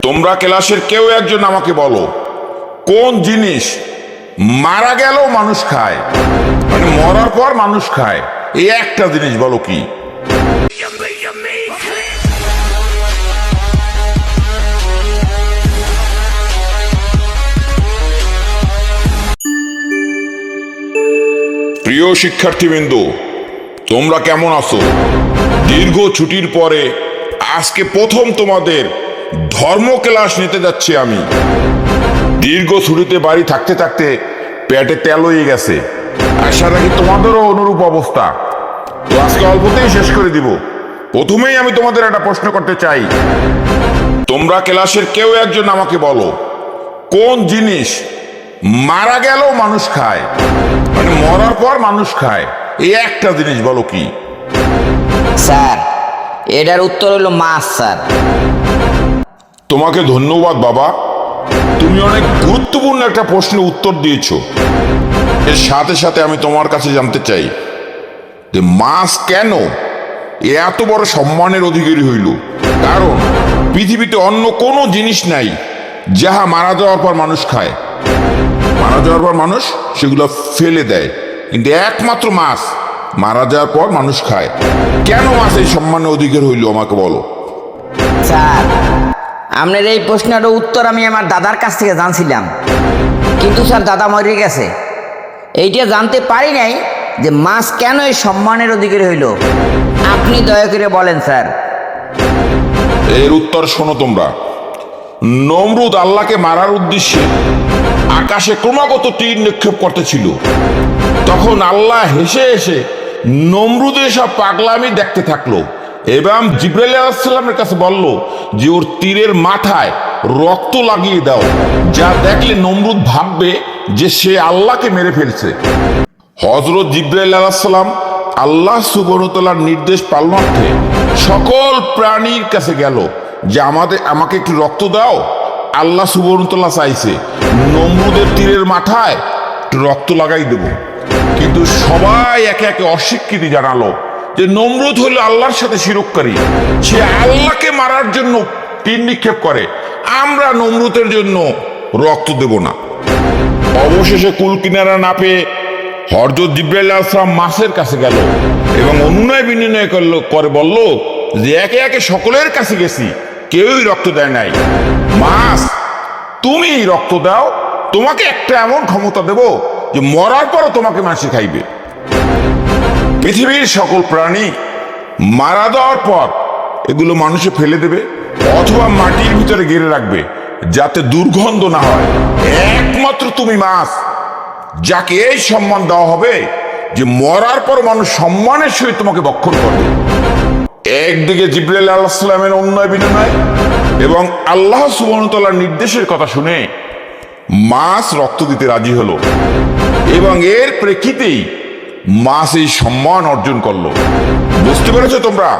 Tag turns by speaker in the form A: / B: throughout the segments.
A: তোমরা ক্লাসের কেউ একজন আমাকে বলো, কোন জিনিস মারা গেলেও মানুষ খায়, মানে মরার পর মানুষ খায়, এই একটা জিনিস বলো কি? প্রিয় শিক্ষার্থীবৃন্দ, তোমরা কেমন আছো? দীর্ঘ ছুটির পরে আজকে প্রথম তোমাদের ধর্ম ক্লাস নিতে যাচ্ছি আমি। দীর্ঘ ছুটিতে বাড়ি থাকতে থাকতে পেটে তেল হয়ে গেছে, আশা রাখি তোমাদেরও অনুরূপ অবস্থা। তো আজকে অল্পতেই শেষ করে দিব। প্রথমেই আমি তোমাদের একটা প্রশ্ন করতে চাই, তোমরা ক্লাসের কেউ একজন আমাকে বলো, কোন জিনিস মারা গেলেও মানুষ খায়, মানে মরার পর মানুষ খায়, এই একটা জিনিস বলো কি?
B: স্যার, এটার উত্তর হলো মাছ স্যার।
A: তোমাকে ধন্যবাদ বাবা, তুমি অনেক গুরুত্বপূর্ণ একটা প্রশ্নের উত্তর দিয়েছো। এর সাথে সাথে আমি তোমার কাছে জানতে চাই যে মাছ কেন এত বড় সম্মানের অধিকারী হইল? কারণ পৃথিবীতে অন্য কোনো জিনিস নাই যাহা মারা যাওয়ার পর মানুষ খায়। মারা যাওয়ার পর মানুষ সেগুলো ফেলে দেয়, কিন্তু একমাত্র মাছ মারা যাওয়ার পর মানুষ খায়। কেন মাছ এই সম্মানের অধিকার হইল আমাকে বলো।
B: স্যার, আপনার এই প্রশ্নের উত্তর আমি আমার দাদার কাছ থেকে জানছিলাম, কিন্তু স্যার দাদা মরে গেছে। এইটা জানতে পারি নাই যে মাছ কেন এই সম্মানের অধিকারী হইল। আপনি দয়া করে বলেন স্যার।
A: এর উত্তর শোনো তোমরা। নমরুদ আল্লাহকে মারার উদ্দেশ্যে আকাশে ক্রমাগত তীর নিক্ষেপ করতেছিল। তখন আল্লাহ হেসে হেসে নমরুদের সব পাগলামি দেখতে থাকলো এবং জিবরাইল আলাইহিস সালামের কাছে বলল যে ওর তীরের মাথায় রক্ত লাগিয়ে দাও, যা দেখলে নমরুদ ভাববে যে সে আল্লাহকে মেরে ফেলছে। হযরত জিবরাইল আলাইহিস সালাম আল্লাহ সুবহানাহু ওয়া তাআলার নির্দেশ পালনার্থে সকল প্রাণীর কাছে গেল যে আমাকে একটু রক্ত দাও। আল্লাহ সুবহানাহু ওয়া তাআলা চাইছে নমরুদের তীরের মাথায় একটু রক্ত লাগাই দেব, কিন্তু সবাই একে একে অস্বীকৃতি জানালো যে নমরুদ হলো আল্লাহর সাথে শিরককারী, সে আল্লাহকে মারার জন্য তীর নিক্ষেপ করে, আমরা নমরুদের জন্য রক্ত দেব না। অবশেষে কুল কিনারা না পেয়ে হযরত জিবরাইল আলাইহিস সালাম মাছের কাছে গেল এবং অনুনয় বিনয় করে বলল যে একে একে সকলের কাছে গেছি, কেউই রক্ত দেয় নাই। মাছ, তুমি রক্ত দাও, তোমাকে একটা এমন ক্ষমতা দেব যে মরার পরও তোমাকে মাছি খাইবে। পৃথিবীর সকল প্রাণী মারা যাওয়ার পর এগুলো মানুষে ফেলে দেবে অথবা মাটির ভিতরে গেড়ে রাখবে যাতে দুর্গন্ধ না হয়। একমাত্র তুমি মাছ, যাকে এই সম্মান দেওয়া হবে যে মরার পর মানুষ সম্মানের সহিত তোমাকে ভক্ষণ করবে। একদিকে জিবরাইল আলাইহিস সালামের অনুনয় বিনয় এবং আল্লাহ সুবহানাহু ওয়া তাআলার নির্দেশের কথা শুনে মাছ রক্ত দিতে রাজি হলো এবং এর প্রেক্ষিতেই মাছ এই সম্মান অর্জন করলো। বুঝতে পেরেছো তোমরা?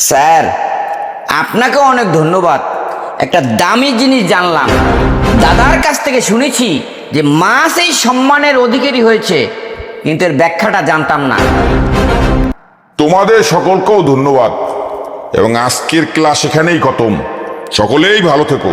B: স্যার, আপনাকেও অনেক ধন্যবাদ। একটা দামি জিনিস জানলাম। দাদার কাছ থেকে শুনেছি যে মাছ এই সম্মানের অধিকারী হয়েছে, কিন্তু এর ব্যাখ্যাটা জানতাম না।
A: তোমাদের সকলকেও ধন্যবাদ এবং আজকের ক্লাস এখানেই খতম। সকলেই ভালো থেকো।